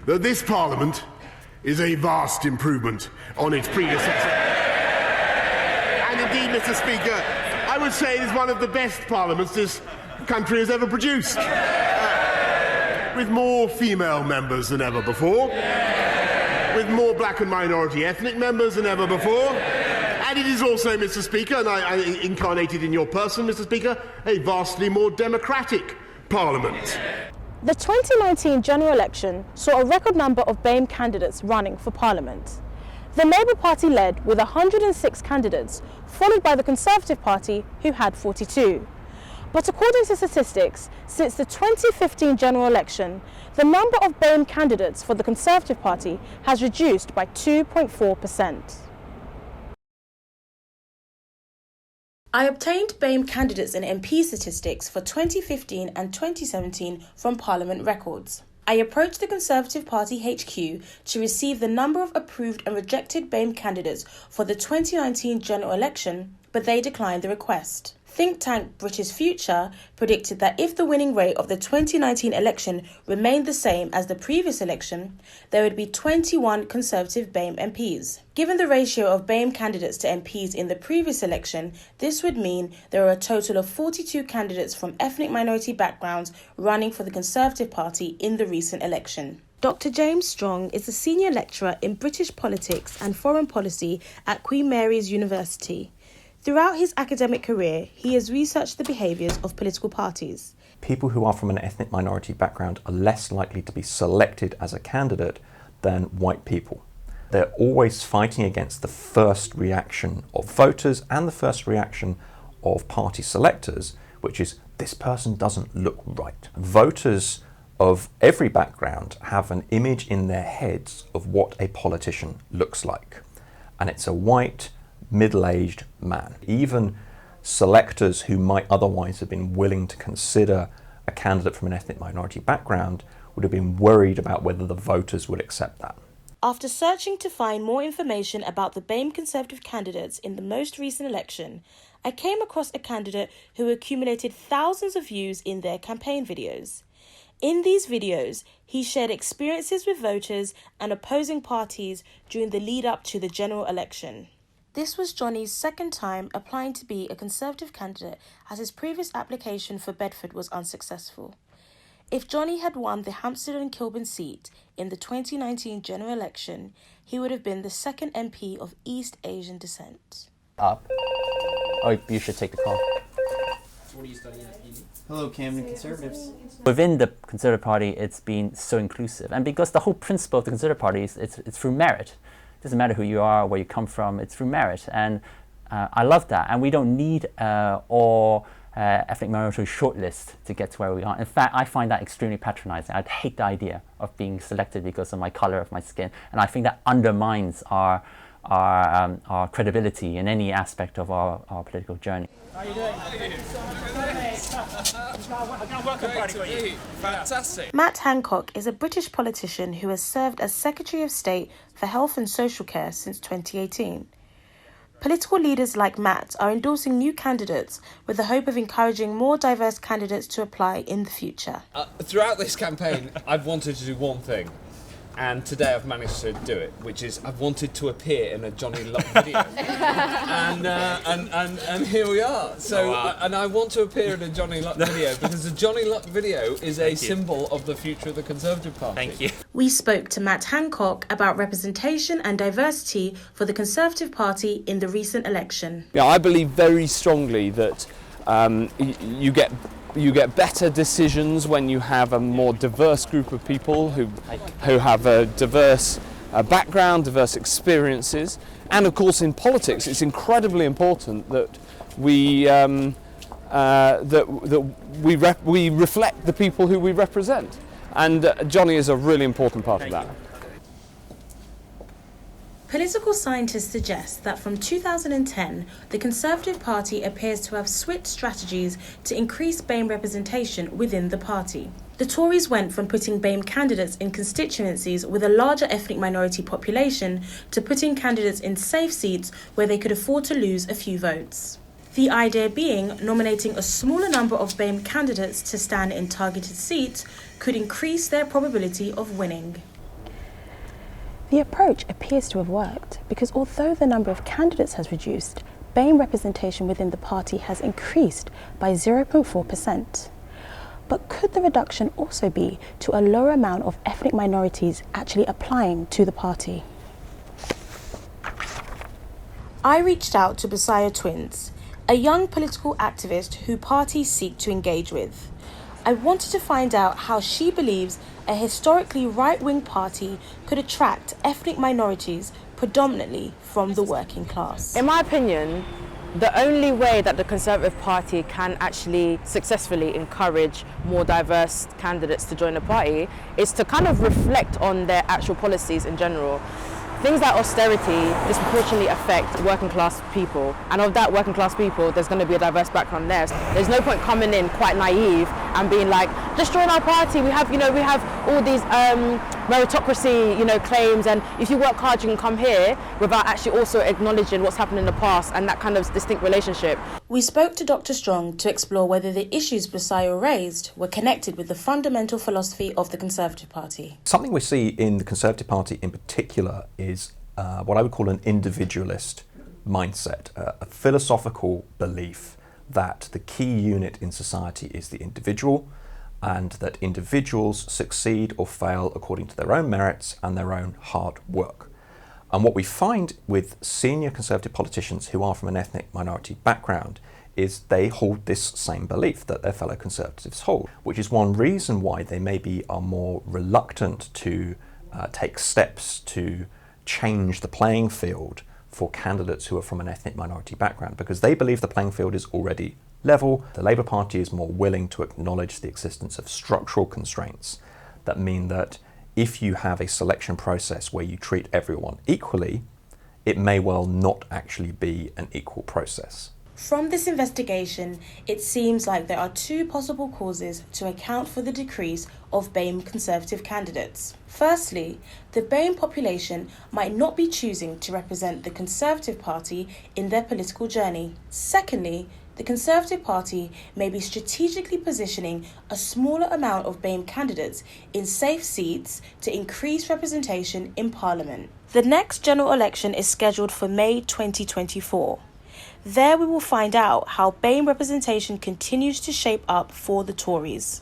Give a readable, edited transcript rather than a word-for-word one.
that this Parliament is a vast improvement on its predecessor. And indeed, Mr. Speaker, I would say it is one of the best parliaments this country has ever produced, with more female members than ever before, with more black and minority ethnic members than ever before, and it is also, Mr. Speaker, and I incarnated in your person, Mr. Speaker, a vastly more democratic Parliament. The 2019 general election saw a record number of BAME candidates running for Parliament. The Labour Party led with 106 candidates, followed by the Conservative Party, who had 42. But according to statistics, since the 2015 general election, the number of BAME candidates for the Conservative Party has reduced by 2.4%. I obtained BAME candidates and MP statistics for 2015 and 2017 from Parliament records. I approached the Conservative Party HQ to receive the number of approved and rejected BAME candidates for the 2019 general election, but they declined the request. Think tank British Future predicted that if the winning rate of the 2019 election remained the same as the previous election, there would be 21 Conservative BAME MPs. Given the ratio of BAME candidates to MPs in the previous election, this would mean there are a total of 42 candidates from ethnic minority backgrounds running for the Conservative Party in the recent election. Dr. James Strong is a senior lecturer in British politics and foreign policy at Queen Mary's University. Throughout his academic career, he has researched the behaviours of political parties. People who are from an ethnic minority background are less likely to be selected as a candidate than white people. They're always fighting against the first reaction of voters and the first reaction of party selectors, which is, this person doesn't look right. Voters of every background have an image in their heads of what a politician looks like. And it's a white, middle-aged man. Even selectors who might otherwise have been willing to consider a candidate from an ethnic minority background would have been worried about whether the voters would accept that. After searching to find more information about the BAME Conservative candidates in the most recent election, I came across a candidate who accumulated thousands of views in their campaign videos. In these videos, he shared experiences with voters and opposing parties during the lead-up to the general election. This was Johnny's second time applying to be a Conservative candidate, as his previous application for Bedford was unsuccessful. If Johnny had won the Hampstead and Kilburn seat in the 2019 general election, he would have been the second MP of East Asian descent. Up. Oh, you should take the call. So what are you studying at uni? Hello, Camden Conservatives. Within the Conservative Party, it's been so inclusive, and because the whole principle of the Conservative Party is it's through merit. It doesn't matter who you are, where you come from, it's through merit, and I love that. And we don't need all ethnic minority shortlist to get to where we are. In fact, I find that extremely patronizing. I'd hate the idea of being selected because of my color of my skin, and I think that undermines our credibility in any aspect of our political journey. How are you doing? Fantastic. Matt Hancock is a British politician who has served as Secretary of State for Health and Social Care since 2018. Political leaders like Matt are endorsing new candidates with the hope of encouraging more diverse candidates to apply in the future. Throughout this campaign, I've wanted to do one thing, and today I've managed to do it, which is I've wanted to appear in a Johnny Luk video, and here we are. So, and I want to appear in a Johnny Luk video because the Johnny Luk video is a symbol of the future of the Conservative Party. Thank you. We spoke to Matt Hancock about representation and diversity for the Conservative Party in the recent election. Yeah, I believe very strongly that you get better decisions when you have a more diverse group of people who have a diverse background, diverse experiences, and of course in politics it's incredibly important that we reflect the people who we represent, and Johnny is a really important part of that. Political scientists suggest that from 2010, the Conservative Party appears to have switched strategies to increase BAME representation within the party. The Tories went from putting BAME candidates in constituencies with a larger ethnic minority population to putting candidates in safe seats where they could afford to lose a few votes. The idea being nominating a smaller number of BAME candidates to stand in targeted seats could increase their probability of winning. The approach appears to have worked because although the number of candidates has reduced, BAME representation within the party has increased by 0.4%. But could the reduction also be to a lower amount of ethnic minorities actually applying to the party? I reached out to Busayo Twins, a young political activist who parties seek to engage with. I wanted to find out how she believes a historically right-wing party could attract ethnic minorities predominantly from the working class. In my opinion, the only way that the Conservative Party can actually successfully encourage more diverse candidates to join the party is to kind of reflect on their actual policies in general. Things like austerity disproportionately affect working class people, and of that working class people there's going to be a diverse background there. So there's no point coming in quite naive and being like, just join our party, we have all these meritocracy claims, and if you work hard you can come here, without actually also acknowledging what's happened in the past and that kind of distinct relationship. We spoke to Dr. Strong to explore whether the issues Busayo raised were connected with the fundamental philosophy of the Conservative Party. Something we see in the Conservative Party in particular is what I would call an individualist mindset, a philosophical belief that the key unit in society is the individual, and that individuals succeed or fail according to their own merits and their own hard work. And what we find with senior Conservative politicians who are from an ethnic minority background is they hold this same belief that their fellow Conservatives hold, which is one reason why they maybe are more reluctant to take steps to change the playing field for candidates who are from an ethnic minority background, because they believe the playing field is already level. The Labour Party is more willing to acknowledge the existence of structural constraints that mean that if you have a selection process where you treat everyone equally, it may well not actually be an equal process. From this investigation, it seems like there are two possible causes to account for the decrease of BAME Conservative candidates. Firstly, the BAME population might not be choosing to represent the Conservative Party in their political journey. Secondly, the Conservative Party may be strategically positioning a smaller amount of BAME candidates in safe seats to increase representation in Parliament. The next general election is scheduled for May 2024. There we will find out how BAME representation continues to shape up for the Tories.